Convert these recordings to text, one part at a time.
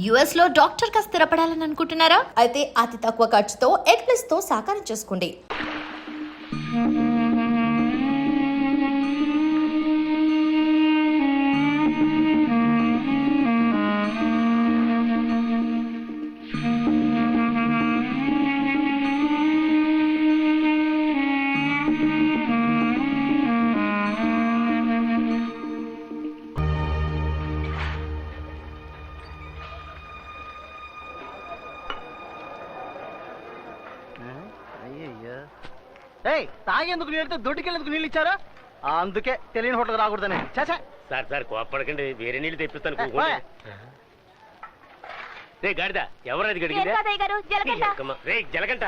US లో doctor గా స్థిరపడాలని అనుకుంటున్నారా? అయితే అతి తక్కువ ఖర్చుతో ఎగ్ ప్లస్ తో సాకారం చేసుకోండి. తాగేందుకు నీళ్ళు దొడ్డుకెళ్ళేందుకు నీళ్ళు ఇచ్చారా? అందుకే తెలియని హోటల్ రాకూడదని. చాచా సార్ సార్ కోపడకండి, వేరే నీళ్ళు తెప్పిస్తాను. రే గాడిద, ఎవరది గడిగిందా? రే జలగంట,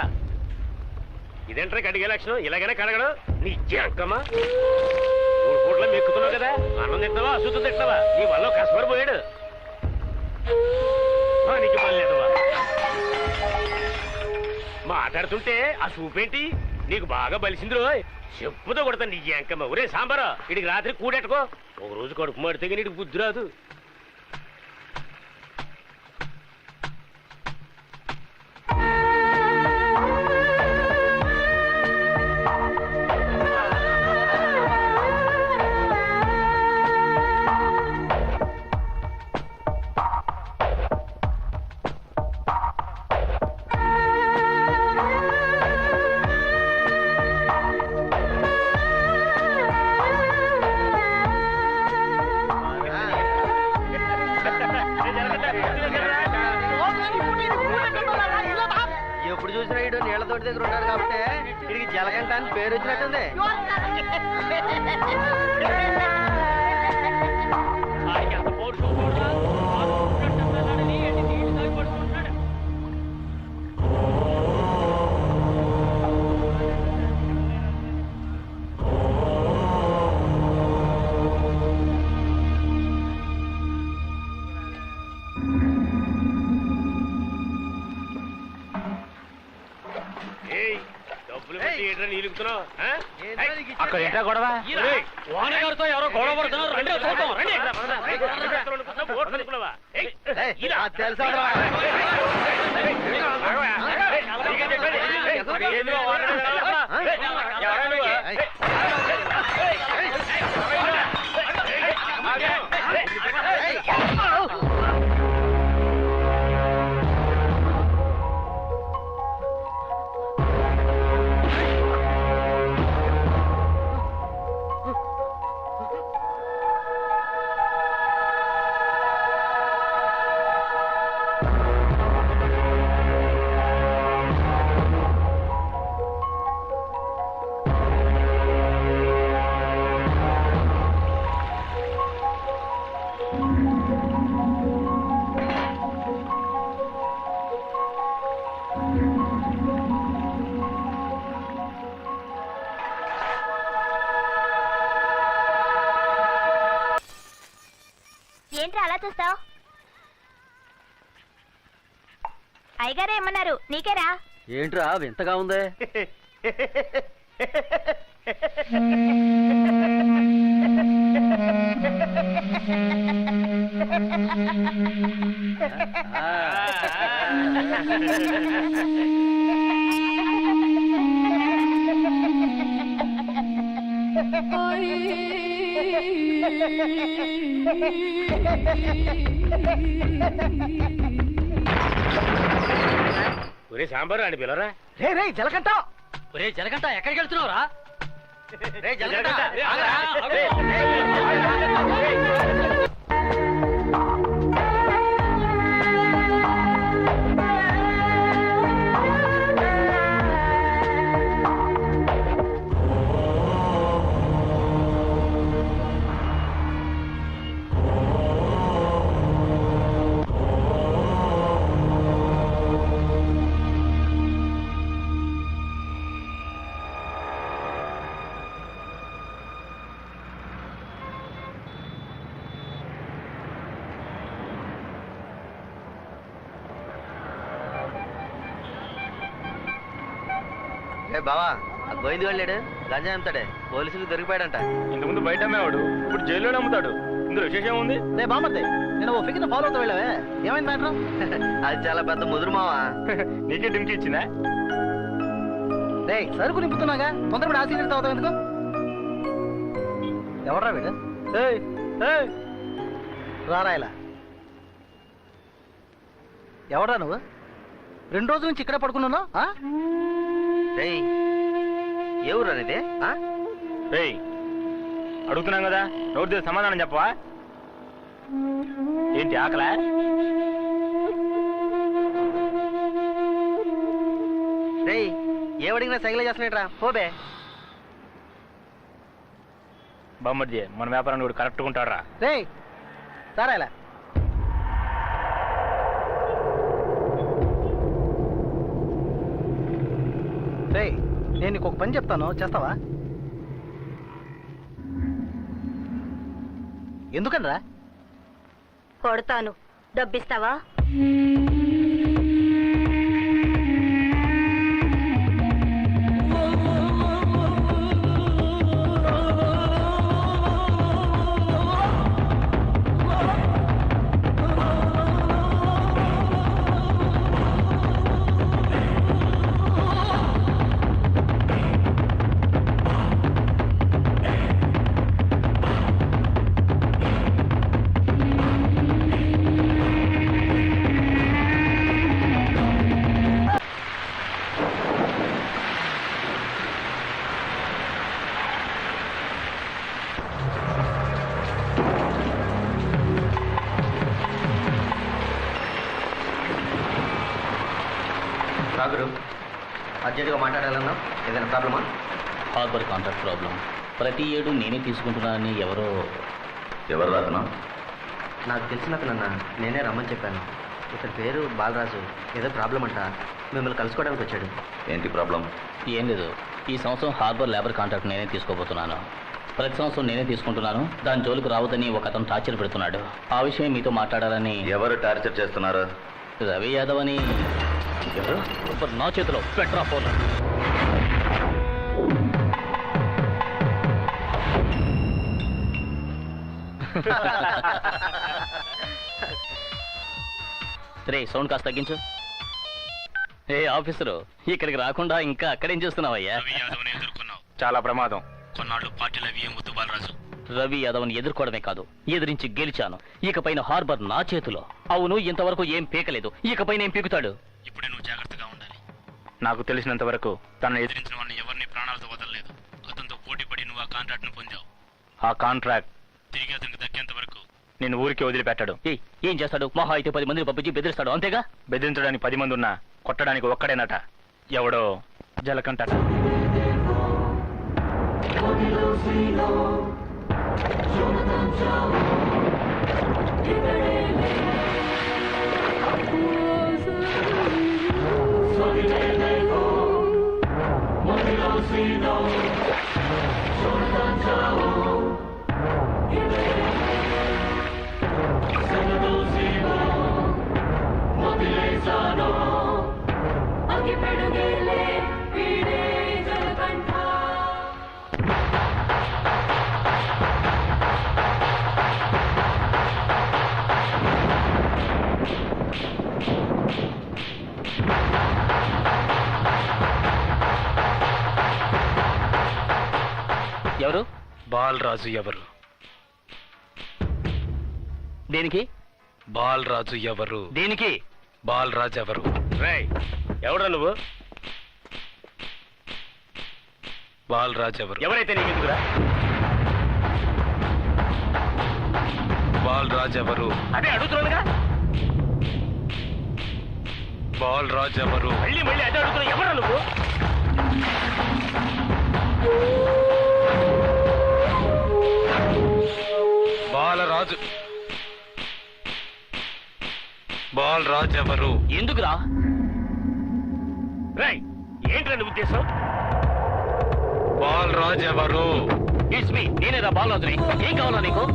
ఇదేంట్రా గడిగే లక్షణం? ఇలాగైనా కడగడు నీ అక్కమ్మా. 3 పూట్ల మెక్కుతున్నావు కదా, అన్నం తింటావా అశుద్ధం తింటావా? నీ వల్ల కష్టపడి పోయాడు. నీకు పని లేదవా? మాట్లాడుతుంటే ఆ చూపేంటి? నీకు బాగా బలిసింది రోయ్, చెప్పుతో కొడతాను నీ అంకమ్మ. ఒరే సాంబారా, ఇడికి రాత్రి కూడెట్టుకో. ఒక రోజు కడుపు మాడితే నీకు బుద్ధి రాదు. ఎప్పుడు చూసినా ఇడు నీళ్ల తోటి దగ్గర ఉన్నాడు కాబట్టి ఇడికి జలగంట అని పేరు వచ్చినట్టుంది. అక్కడ ఏంటా గొడవ? ఓనగారితో ఎవరో గొడవ పడుతున్నారు. రండి చూద్దాం, రండి. తెలుసా ఏంట్రా అలా చూస్తావు? అయ్యగారే ఏమన్నారు? నీకేరా? ఏంట్రా వింతగా ఉంది? ఒరే సాంబారు అని పిలరా. రే జలగంట, ఒరే జలగంట, ఎక్కడికి వెళ్తున్నావురా? బావా, గోవింద్ వెళ్ళాడు, గంజా అమ్ముతాడే, పోలీసులు దొరికిపోయాడంట. ఇంతకుముందు బయట అమ్మేవాడు, ఇప్పుడు జైల్లో అమ్ముతాడు. ఇందులో విశేషం ఉంది. బామ్మద్ది, నేను ఓ ఫిగర్ ఫాలో అవుతా వెళ్ళావే ఏమైంది మ్యాటర్? అది చాలా పెద్ద ముదురు మావా. నీకే డింకి ఇచ్చిందా? రే సరుకు నింపుతున్నాగా, తొందరపడి ఆ సీనియర్ అవుతావు ఎందుకు? ఎవడ్రా వీడు? ఏయ్ ఏయ్ రారా ఇలా. ఎవడ్రా నువ్వు? 2 రోజుల నుంచి ఇక్కడే పడుకున్నావు? ఏ ఊరు అనేది? రేయ్ అడుగుతున్నాం కదా, నోటి దగ్గర సమాధానం చెప్పవా? ఏంటి ఆకలా? రేయ్ ఏమడిగినా సైకిల్ చేస్తున్నాయిట్రా, పోబే. బామ్మర్జీ మన వ్యాపారాన్ని కూడా కరెక్ట్గా ఉంటారా? రేయ్ సారా ఇలా. రేయ్ నేను నీకు ఒక పని చెప్తాను, చేస్తావా? ఎందుకనరా? కొడతాను, డబ్బిస్తావా? రాగురు అర్జెంటుగా మాట్లాడాలన్నా, ఏదైనా ప్రాబ్లమా? Harbour contract problem. ప్రతి ఏడు నేనే తీసుకుంటున్నానని ఎవరు రాతనా? నాకు తెలిసిన అతనన్నా, నేనే రమ్మని చెప్పాను. ఇతని పేరు బాలరాజు. ఏదో ప్రాబ్లం అంట, మిమ్మల్ని కలుసుకోవడానికి వచ్చాడు. ఏంటి ప్రాబ్లం? ఏం లేదు, ఈ సంవత్సరం హార్బర్ లేబర్ కాంట్రాక్ట్ నేనే తీసుకోబోతున్నాను. ప్రతి సంవత్సరం నేనే తీసుకుంటున్నాను. దాని జోలికి రావద్దని ఒక అతను టార్చర్ పెడుతున్నాడు. ఆ విషయం మీతో మాట్లాడాలని. ఎవరు టార్చర్ చేస్తున్నారు? రవి యాదవ్ అని. ఎవరు? నా చేతిలో పెట్రా ఫోన్. రే సౌండ్ కాస్త తగ్గించు. ఏ ఆఫీసరు, ఇక్కడికి రాకుండా ఇంకా అక్కడేం చేస్తున్నావయ్యా? చాలా ప్రమాదం. కొన్నాళ్ళు పార్టీలో ముద్దు బాలరాజు. రవి యాదవ్ని ఎదుర్కోవడమే కాదు, ఎదిరించి గెలిచాను. ఇకపైన హార్బర్ నా చేతిలో. అవును, ఇంతవరకు ఏం పీకలేదు, ఇకపైన ఏం పీకుతాడు? ఇప్పుడే నువ్వు జాగ్రత్తగా ఉండాలి. నాకు తెలిసినంత వరకు తనను ఎదిరించిన వాడిని ఎవరిని ప్రాణాలతో వదలలేదు. అతనితో పోటీ పడి నువ్వు ఆ కాంట్రాక్ట్ ను పొందావు. ఆ కాంట్రాక్ట్ తిరిగి అతనికి దక్కేంత వరకు నేను ఊరికి వదిలిపెట్టాడు. ఏం చేస్తాడు? మహా అయితే 10 మందిని పంపించి బెదిరిస్తాడు, అంతేగా? బెదిరించడానికి 10 మంది ఉన్నా కొట్టడానికి ఒక్కడేనట. ఎవడో జలకంటట. ఎవరు? బాలరాజు ఎవరు? దేనికి? బాలరాజు ఎవరు? దేనికి? బాలరాజు ఎవరు? రేయ్ ఎవడా నువ్వు? బాలరాజు ఎవరు? ఎవరైతే నీకెందుకురా? బాలరాజు ఎవరు? అదే అడుగుతున్నానుగా. బాలరాజు ఎవరు? మళ్ళీ మళ్ళీ అదే అడుగుతున్నా. ఎవరా నువ్వు? బాలరాజు. బాలరాజు ఎవరు? ఎందుకురా? రేయ్ ఏంట్రా నీ ఉద్దేశం? బాలరాజు ఎవరు? ఇట్స్ మీ, నేనేరా బాలరాజుని. ఏం కావాలా నీకు?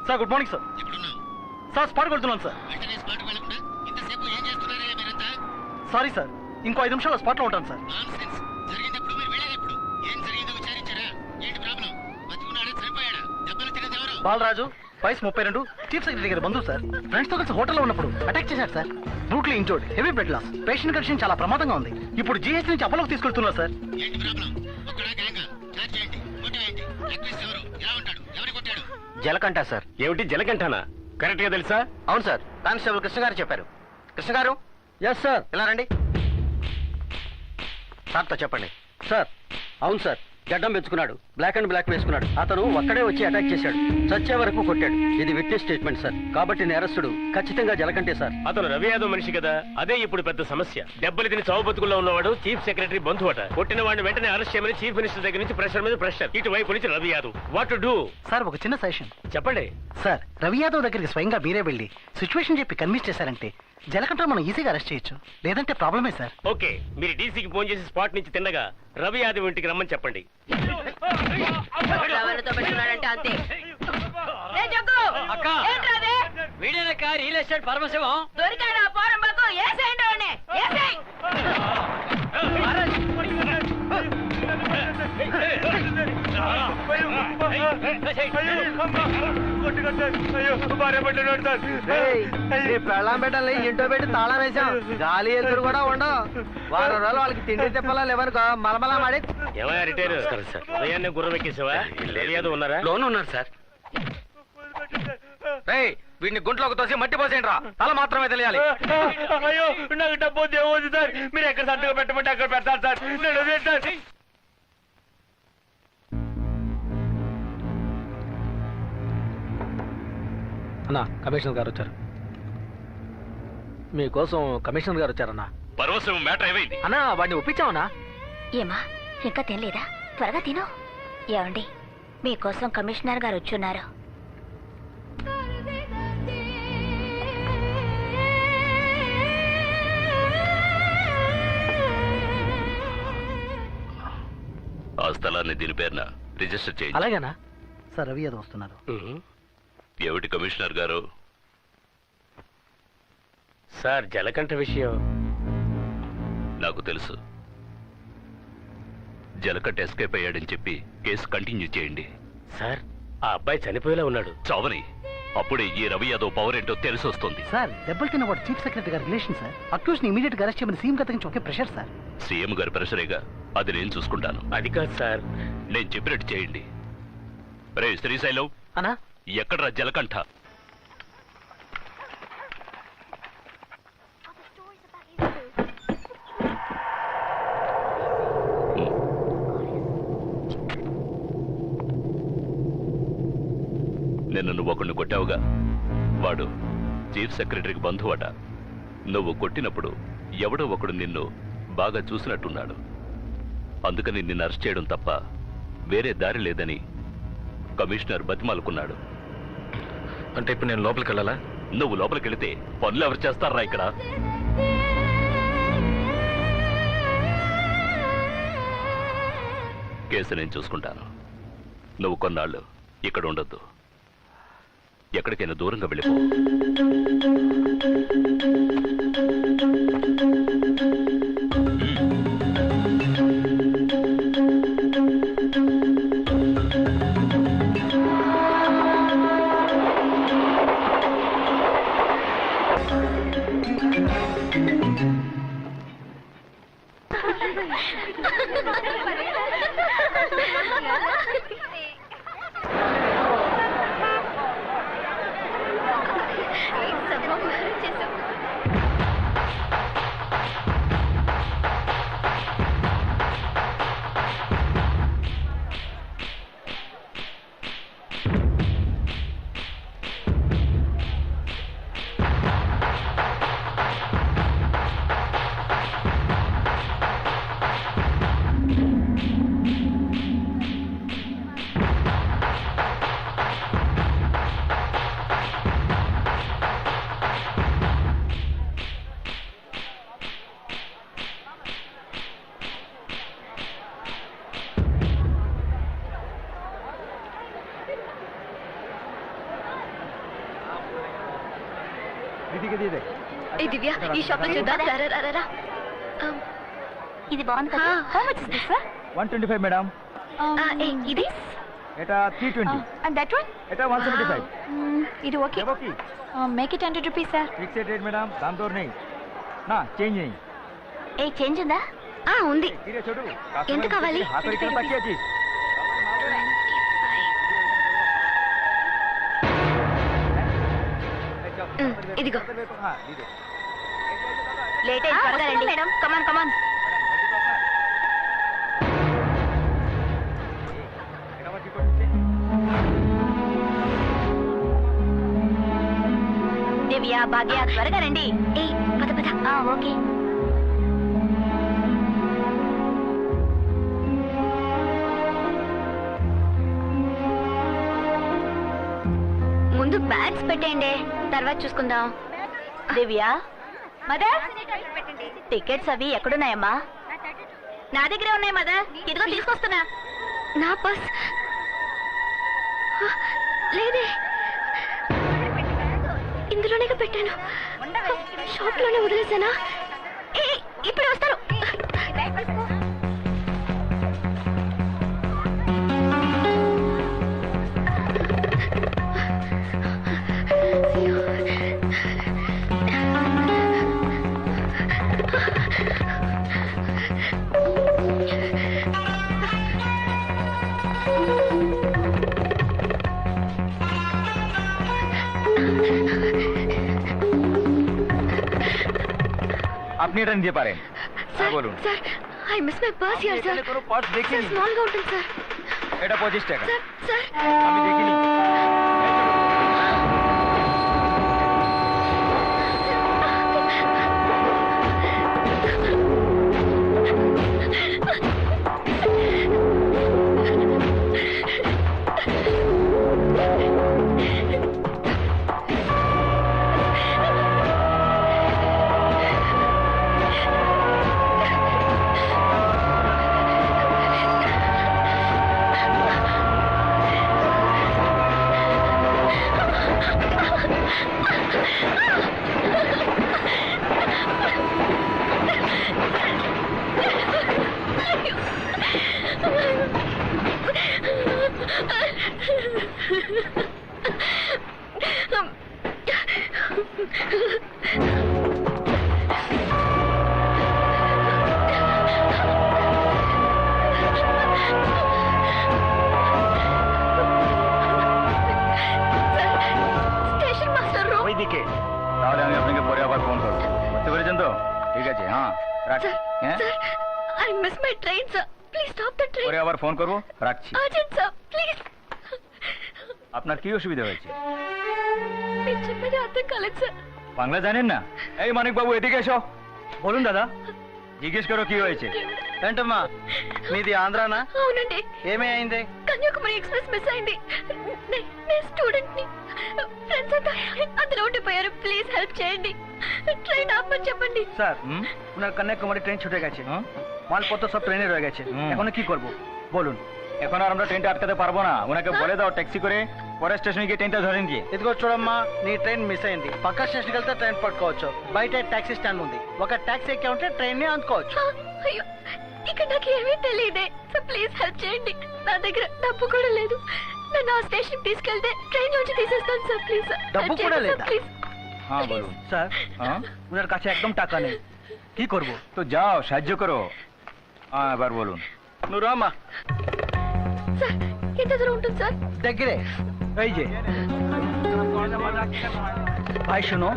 Sir good morning sir. Sir స్పాట్కి వెళ్తున్నాను సార్. సారీ సార్, ఇంకో 5 నిమిషాల్లో స్పాట్లో ఉంటాను సార్. బాలరాజు వయసు 32, చీఫ్ సెక్రటరీ గారి బంధువు సార్. ఫ్రెండ్స్ తో కలిసి హోటల్లో ఉన్నప్పుడు అటాక్ చేశారు సార్. Brutally injured, heavy blood loss, patient condition చాలా ప్రమాదంగా ఉంది. ఇప్పుడు జీహెచ్ నుంచి అపోలోకి తీసుకెళ్తున్నారు సార్. జలకంట సార్. ఏమిటి జలకంటానా? కరెక్ట్ గా తెలుసా? అవును సార్, కానిస్టేబుల్ కృష్ణ గారు చెప్పారు. కృష్ణ గారు, ఎస్ సార్. ఇలా రండి. సార్తో చెప్పండి. సార్ అవును సార్, గడ్డం పెంచుకున్నాడు, బ్లాక్ అండ్ బ్లాక్ వేసుకున్నాడు. అతను ఒక్కడే వచ్చి అటాక్ చేశాడు, చచ్చే వరకు కొట్టాడు. ఇది విట్నెస్ స్టేట్మెంట్ సార్. కాబట్టి నేరస్తుడు ఖచ్చితంగా జలకంటే సార్. అతను రవి యాదవ్ మనిషి కదా, అదే ఇప్పుడు పెద్ద సమస్య. దెబ్బలు తిని చావు బతుకుల్లో ఉన్నవాడు చీఫ్ సెక్రటరీ బంధువు అట. కొట్టిన వాడిని వెంటనే అరెస్ట్ చేయమని చీఫ్ మినిస్టర్ దగ్గర నుంచి ప్రెషర్ మీద ప్రెషర్. ఇటువైపు నుంచి Ravi Yadav. What to do? Sir ఒక చిన్న సజెషన్ చెప్పండి. సార్. రవి యాదవ్ దగ్గరికి స్వయంగా మీరే వెళ్ళి సిచ్యువేషన్ చెప్పి కన్విన్స్ చేశారంటే జలకంట మనం ఈజీగా అరెస్ట్ చేయొచ్చు. లేదంటే ప్రాబ్లమే సార్. ఓకే, మీరు డీసీకి ఫోన్ చేసి స్పాట్ నుంచి తిన్నగా రవి యాదవ్ ఇంటికి రమ్మని చెప్పండి. అంతే. వీడేనక్క రియల్ ఎస్టేట్ పరమశివం. దొరికాడా పోరంబాకు? ఏసేయండి వాడిని, ఏసేయ్. పెళ్ళాం పెట్టాలి, ఇంటో పెట్టి తాళం వేసాం. గాలి ఎదురు కూడా ఉండవు. వారం రోజులు వాళ్ళకి తిండి తిప్పాలా లేవనుకో మలమలా మాడి. ఏమయ్యా రిటైర్ సార్? ఉదయాన్నే గుర్రం ఎక్కేసావా? రవి యాదవ్ ఉన్నారా? లోన్ ఉన్నారు సార్. వీడిని గుంట్లోకి తోసి మట్టి పోసేయండి రా. తల మాత్రమే తెలియాలి. అయ్యో, నాకు డబ్బు ఏమవుతుంది సార్? మీరు ఎక్కడ సంతకం పెట్టమంటే అక్కడ పెడతారు సార్. అన్నా కమిషనర్ గారు వచ్చారు. మీకోసం కమిషనర్ గారు వచ్చారన్నా. పరమశివం మ్యాటర్ ఏమైంది? అన్నా వాడిని ఒప్పించామన్నా. ఏమా ఇంకా తినలేదా? త్వరగా తిను. ఏమండి, మీకోసం కమిషనర్ గారు వచ్చున్నారు. ఆ స్థలాన్ని దీని పేరున రిజిస్టర్ చేయండి. అలాగేనా సార్. రవి యాదవ్ వస్తున్నారు. ఏమిటి కమిషనర్ గారు? సార్ జలకంఠ విషయం నాకు తెలుసు. జలకంఠ ఎస్కేప్ అయ్యాడని చెప్పి కేసు కంటిన్యూ చేయండి. సార్, ఆ అబ్బాయి చనిపోయేలా ఉన్నాడు. చావని అప్పుడే ఈ రవి యాదవ్ పవర్ ఏంటో తెలిసి వస్తుంది. సార్ దెబ్బలు తిన్నవాడు చీఫ్ సెక్రటరీ గారి రిలేషన్ సార్. అక్యూజ్ ని ఇమీడియట్ గా అరెస్ట్ చేయమని సీఎం గత నుంచి ఒకే ప్రెషర్ సార్. సీఎం గారి ప్రెషరేగా, అది నేను చూసుకుంటాను. అది కాదు సార్, నేను చెప్పినట్టు చేయండి. రే శ్రీశైలం, అన్నా ఎక్కడ్రా జలకంఠ? నిన్ను నువ్వు ఒకడిని కొట్టావుగా, వాడు చీఫ్ సెక్రటరీకి బంధువట. నువ్వు కొట్టినప్పుడు ఎవడో ఒకడు నిన్ను బాగా చూసినట్టున్నాడు. అందుకని నిన్ను అరెస్ట్ చేయడం తప్ప వేరే దారి లేదని కమిషనర్ బతిమాలుకున్నాడు. అంటే ఇప్పుడు నేను లోపలికి వెళ్ళాలా? నువ్వు లోపలికి వెళితే పనులు ఎవరు చేస్తారా ఇక్కడ? కేసు నేను చూసుకుంటాను. నువ్వు కొన్నాళ్ళు ఇక్కడ ఉండొద్దు. ఎక్కడికైనా దూరంగా వెళ్ళిపో. ఏ దివ్య ఈ షాప్ లో చూద్దాం రా ఇది బాగుంది కదా how much is this 125 madam. ఇది এটা 320. అండ్ దట్ వన్ এটা 175. ఇది okay okay. Make it 100 rupees sir fixed rate madam, దామ్ దోర్ नहीं ना चेंज नहीं. ఏ చేంజ్ ఉందా ఉంది धीरे छोड़ो. ఎంత కావాలి? हाथ पर कितना बाकी है जी? ఇదిగో हां दीदी. లేట్ అయింది త్వరగా రండి మేడం కమాన్ కమాన్ దివ్య భాగ్య త్వరగా రండి ఏ పద పద ఓకే ముందు బ్యాగ్స్ పెట్టండి తర్వాత చూసుకుందాం దివ్య మదర్ టికెట్స్ అవి ఎక్కడున్నాయమ్మా నా దగ్గరే ఉన్నాయి మదర్ ఇదిగో తీసుకొస్తున్నా నా పర్స్ లేదే ఇందులోనే పెట్టాను షాప్ లోనే వదిలేసానా ఇప్పుడు వస్తాను আপনি এটা নিতে পারেন. হ্যাঁ বলুন. Sir I miss my purse here sir কোনো পার্স দেখিনি. স্মল గా ఉంటుంది স্যার এটা 25 টাকা. স্যার স্যার আমি দেখিনি. স্টেশন মাস্টার রুম ওইদিকে. তাহলে আমি আপনাকে পরে আবার ফোন করব. বুঝতে পেরেছেন তো? ঠিক আছে. হ্যাঁ রাখছি. হ্যাঁ sir I miss my train sir please stop the train পরে আবার ফোন করব. রাখছি. আর্জেন্ট স্যার প্লিজ আপনার কি অসুবিধা হয়েছে? మీరు చెప్పేది అర్థం కాలేదు సార్ বাংলা জানেন না? এই মানিক বাবু এদিকে এসো. বলুন দাদা. জিজ্ঞেস করো কি হয়েছে. ఏంటమ్మా మీది ఆంధ్రానా? అవునండి ఏమీ అయింది? కన్యాకుమారి ఎక్స్ప్రెస్ మిస్ అయింది నేను స్టూడెంట్ ని ఫ్రెండ్స్ అంతా అందులో ఉండిపోయారు ప్లీజ్ హెల్ప్ చేయండి ট্রেন আপনি చెప్పండి স্যার হুম? ওনার কন্যাকুমারী ট্রেন ছুটে গেছে, হ্যাঁ? মালপত্র সব ট্রেনে রয়ে গেছে, হুম। এখন কি করব বলুন? এখন আর আমরা ট্রেনটা আটকাতে পারবো না. ওনাকে বলে দাও ট্যাক্সি করে পরের స్టేషన్ গিয়ে ట్రైన్টা ধরেন గিয়ে. ఇదిగో చూడమ్మా, నీ ట్రైన్ మిస్ అయింది. పక్క స్టేషన్కి వెళ్తే ట్రైన్ పట్టుకోవచ్చు. బయట టాక్సీ స్టాండ్ ఉంది, ఒక టాక్సీ ఎక్కి ఉంటే ట్రైన్ ని అందుకోవచ్చు. అయ్యో ఇక్కడ నాకు ఏమీ తెలియదే సో ప్లీజ్ హెల్ప్ చేయండి నా దగ్గర డబ్బు కూడా లేదు నన్ను ఆ స్టేషన్ తీసుకెళ్తే ట్రైన్ నుంచి తీసేస్తాను సార్ ప్లీజ్ డబ్బు కూడా లేదా? ప్లీజ్ হ্যাঁ বলুন. স্যার হ্যাঁ? ওনার কাছে একদম টাকা নেই, কি করব? তো যাও সাহায্য করো. হ্যাঁ এবার বলুন. నువ్వు రామ్మా. సార్ ఎంత దూరం ఉంటుంది సార్ దగ్గరే এই যে ভাই শোনো,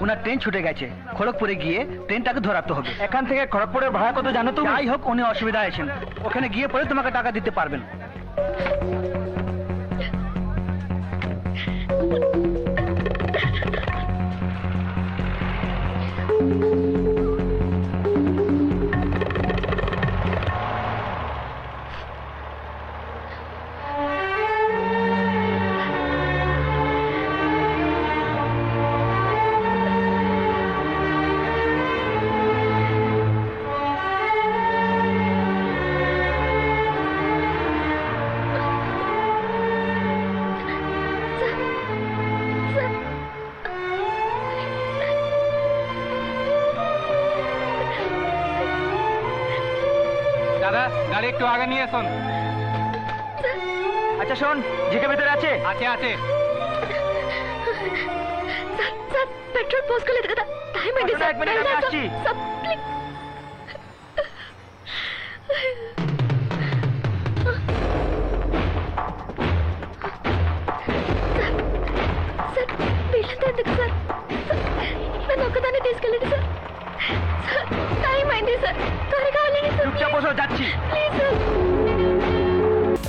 ওনার ট্রেন ছুটে গেছে, খড়গপুরে গিয়ে ট্রেনটাকে ধরাতে হবে. এখান থেকে খড়গপুরের ভাড়া কত জানো তুমি? যাই হোক উনি অসুবিধা আছেন, ওখানে গিয়ে পরে তোমাকে টাকা দিতে পারবেন. দাদা গাড়ি একটু আগে নিয়ে আসুন। আচ্ছা শোন, জিকে ভিতরে আছে। আছে আছে। సార్ పెట్రోల్ పోసుకోలేదు కదా టైం అయింది ఒక మినిట్, నేను వచ్చి. సార్ వీళ్ళంతా ఎందుకు సార్ నన్ను ఒక్కదాన్ని తీసుకెళ్ళండి సార్ టైం అయింది సార్ త్వరగా వెళ్ళండి సార్ চুপচাপ বসো, যাচ্ছি। Please sir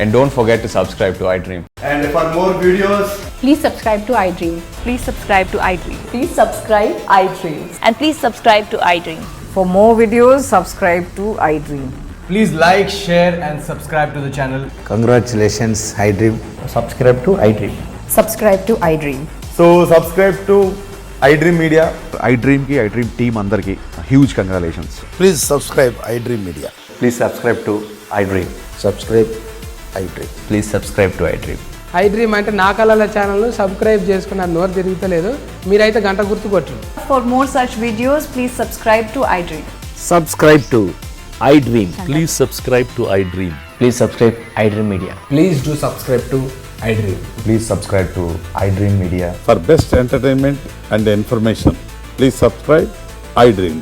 And don't forget to subscribe to iDream. And for more videos, Please subscribe to iDream. Please subscribe to iDream Please subscribe iDream. and please subscribe to iDream. For more videos, subscribe to iDream. please like, share, and subscribe to the channel. Congratulations, iDream. Subscribe to iDream. Subscribe to iDream. So subscribe to iDream Media. iDream ki iDream team अंदर की huge congratulations. Please subscribe iDream Media. Please subscribe to iDream. Subscribe iDream. Please subscribe to iDream. iDream అంటే నా కళల ఛానల్ను subscribe చేసుకున్న నోరు తిరుగుతలేదు మీరైతే గంట గుర్తు కొట్టండి. For more such videos, please subscribe to iDream. Subscribe to iDream. Please subscribe to iDream. Please subscribe iDream Media. Please do subscribe to iDream. Please subscribe to iDream Media. For best entertainment and information, please subscribe iDream.